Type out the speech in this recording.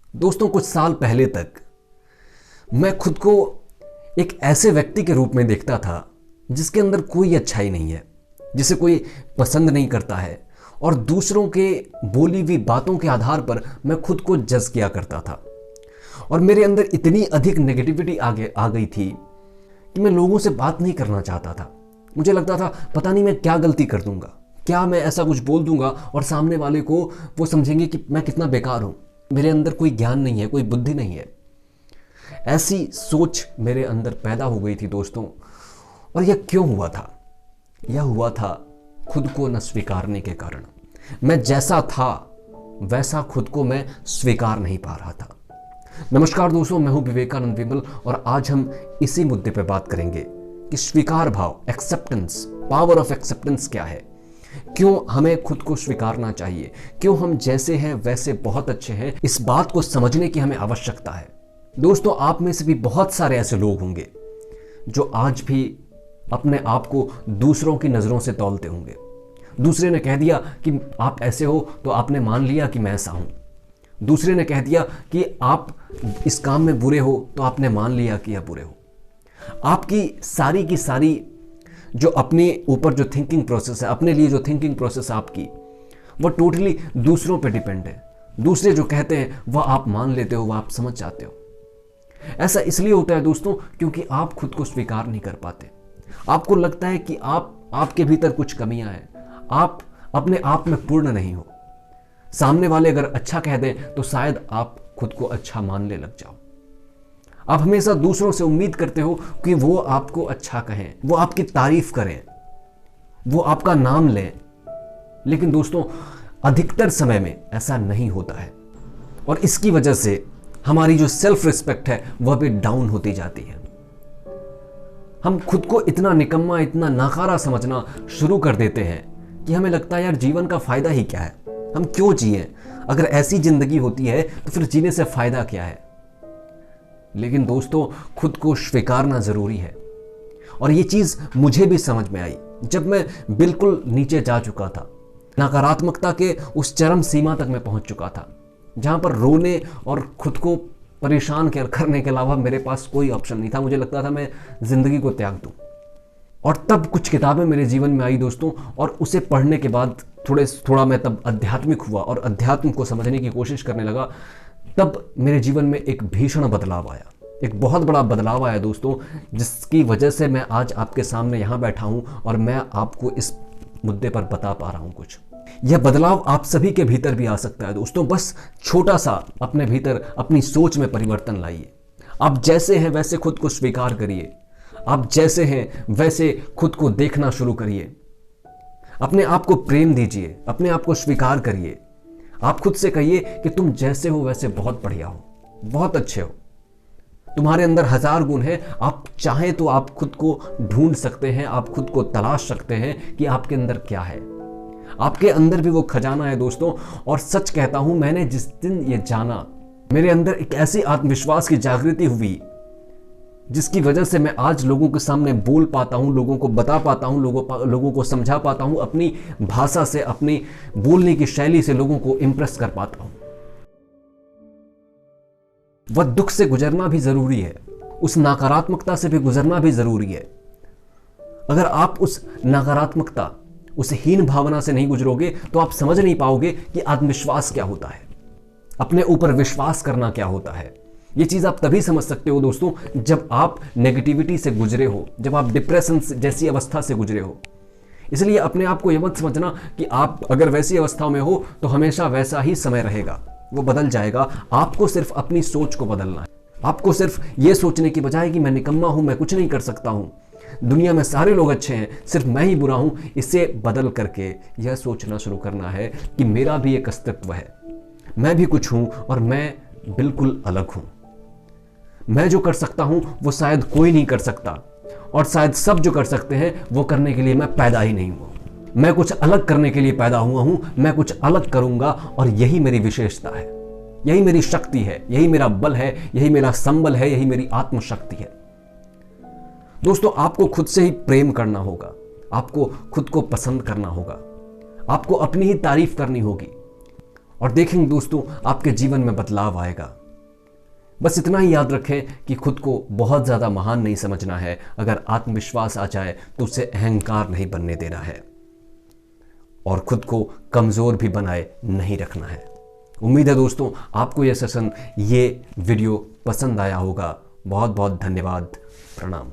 दोस्तों, कुछ साल पहले तक मैं खुद को एक ऐसे व्यक्ति के रूप में देखता था जिसके अंदर कोई अच्छाई नहीं है, जिसे कोई पसंद नहीं करता है, और दूसरों के बोली हुई बातों के आधार पर मैं खुद को जज किया करता था। और मेरे अंदर इतनी अधिक नेगेटिविटी आ गई थी कि मैं लोगों से बात नहीं करना चाहता था। मुझे लगता था पता नहीं मैं क्या गलती कर दूंगा, क्या मैं ऐसा कुछ बोल दूंगा और सामने वाले को वो समझेंगे कि मैं कितना बेकार हूं, मेरे अंदर कोई ज्ञान नहीं है, कोई बुद्धि नहीं है। ऐसी सोच मेरे अंदर पैदा हो गई थी दोस्तों। और यह क्यों हुआ था? यह हुआ था खुद को न स्वीकारने के कारण। मैं जैसा था वैसा खुद को मैं स्वीकार नहीं पा रहा था। नमस्कार दोस्तों, मैं हूं विवेकानंद विमल और आज हम इसी मुद्दे पर बात करेंगे कि स्वीकार भाव, एक्सेप्टेंस, पावर ऑफ एक्सेप्टेंस क्या है, क्यों हमें खुद को स्वीकारना चाहिए, क्यों हम जैसे हैं वैसे बहुत अच्छे हैं। इस बात को समझने की हमें आवश्यकता है। दोस्तों, आप में से भी बहुत सारे ऐसे लोग होंगे जो आज भी अपने आप को दूसरों की नज़रों से तौलते होंगे। दूसरे ने कह दिया कि आप ऐसे हो तो आपने मान लिया कि मैं ऐसा हूं। दूसरे ने कह दिया कि आप इस काम में बुरे हो तो आपने मान लिया कि यह बुरे हो। आपकी सारी की सारी जो अपने ऊपर जो थिंकिंग प्रोसेस है, अपने लिए जो थिंकिंग प्रोसेस है आपकी, वो टोटली दूसरों पे डिपेंड है। दूसरे जो कहते हैं वह आप मान लेते हो, वह आप समझ जाते हो। ऐसा इसलिए होता है दोस्तों क्योंकि आप खुद को स्वीकार नहीं कर पाते। आपको लगता है कि आपके भीतर कुछ कमियां हैं, आप अपने आप में पूर्ण नहीं हो। सामने वाले अगर अच्छा कह दें तो शायद आप खुद को अच्छा मानने लग जाओ। आप हमेशा दूसरों से उम्मीद करते हो कि वो आपको अच्छा कहें, वो आपकी तारीफ करें, वो आपका नाम लें। लेकिन दोस्तों, अधिकतर समय में ऐसा नहीं होता है और इसकी वजह से हमारी जो सेल्फ रिस्पेक्ट है वह भी डाउन होती जाती है। हम खुद को इतना निकम्मा, इतना नाकारा समझना शुरू कर देते हैं कि हमें लगता है यार जीवन का फायदा ही क्या है, हम क्यों जिए? अगर ऐसी जिंदगी होती है तो फिर जीने से फायदा क्या है? लेकिन दोस्तों, खुद को स्वीकारना जरूरी है। और ये चीज मुझे भी समझ में आई जब मैं बिल्कुल नीचे जा चुका था, नकारात्मकता के उस चरम सीमा तक मैं पहुंच चुका था जहां पर रोने और खुद को परेशान करने के अलावा मेरे पास कोई ऑप्शन नहीं था। मुझे लगता था मैं जिंदगी को त्याग दूं। और तब कुछ किताबें मेरे जीवन में आई दोस्तों, और उसे पढ़ने के बाद थोड़ा मैं तब आध्यात्मिक हुआ और अध्यात्म को समझने की कोशिश करने लगा। तब मेरे जीवन में एक भीषण बदलाव आया, एक बहुत बड़ा बदलाव आया दोस्तों, जिसकी वजह से मैं आज आपके सामने यहाँ बैठा हूँ और मैं आपको इस मुद्दे पर बता पा रहा हूँ कुछ। यह बदलाव आप सभी के भीतर भी आ सकता है दोस्तों। बस छोटा सा अपने भीतर अपनी सोच में परिवर्तन लाइए। आप जैसे हैं वैसे खुद को स्वीकार करिए। आप जैसे हैं वैसे खुद को देखना शुरू करिए। अपने आप को प्रेम दीजिए, अपने आप को स्वीकार करिए। आप खुद से कहिए कि तुम जैसे हो वैसे बहुत बढ़िया हो, बहुत अच्छे हो। तुम्हारे अंदर 1000 गुण हैं। आप चाहें तो आप खुद को ढूंढ सकते हैं, आप खुद को तलाश सकते हैं कि आपके अंदर क्या है। आपके अंदर भी वो खजाना है दोस्तों। और सच कहता हूं, मैंने जिस दिन ये जाना, मेरे अंदर एक ऐसी आत्मविश्वास की जागृति हुई जिसकी वजह से मैं आज लोगों के सामने बोल पाता हूं, लोगों को बता पाता हूं, लोगों को समझा पाता हूं, अपनी भाषा से, अपनी बोलने की शैली से लोगों को इंप्रेस कर पाता हूं। वह दुख से गुजरना भी जरूरी है, उस नकारात्मकता से भी गुजरना भी जरूरी है। अगर आप उस नकारात्मकता, उस हीन भावना से नहीं गुजरोगे तो आप समझ नहीं पाओगे कि आत्मविश्वास क्या होता है, अपने ऊपर विश्वास करना क्या होता है। ये चीज आप तभी समझ सकते हो दोस्तों जब आप नेगेटिविटी से गुजरे हो, जब आप डिप्रेशन जैसी अवस्था से गुजरे हो। इसलिए अपने आप को यह मत समझना कि आप अगर वैसी अवस्था में हो तो हमेशा वैसा ही समय रहेगा, वो बदल जाएगा। आपको सिर्फ अपनी सोच को बदलना है। आपको सिर्फ ये सोचने की बजाय कि मैं निकम्मा हूं, मैं कुछ नहीं कर सकता हूं, दुनिया में सारे लोग अच्छे हैं, सिर्फ मैं ही बुरा हूं, इसे बदल करके यह सोचना शुरू करना है कि मेरा भी एक अस्तित्व है, मैं भी कुछ हूं और मैं बिल्कुल अलग हूं। मैं जो कर सकता हूं वो शायद कोई नहीं कर सकता, और शायद सब जो कर सकते हैं वो करने के लिए मैं पैदा ही नहीं हुआ। मैं कुछ अलग करने के लिए पैदा हुआ हूं, मैं कुछ अलग करूंगा और यही मेरी विशेषता है, यही मेरी शक्ति है, यही मेरा बल है, यही मेरा संबल है, यही मेरी आत्मशक्ति है। दोस्तों, आपको खुद से ही प्रेम करना होगा, आपको खुद को पसंद करना होगा, आपको अपनी ही तारीफ करनी होगी और देखेंगे दोस्तों आपके जीवन में बदलाव आएगा। बस इतना ही याद रखें कि खुद को बहुत ज़्यादा महान नहीं समझना है। अगर आत्मविश्वास आ जाए तो उसे अहंकार नहीं बनने देना है और खुद को कमज़ोर भी बनाए नहीं रखना है। उम्मीद है दोस्तों आपको ये सेशन, ये वीडियो पसंद आया होगा। बहुत बहुत धन्यवाद। प्रणाम।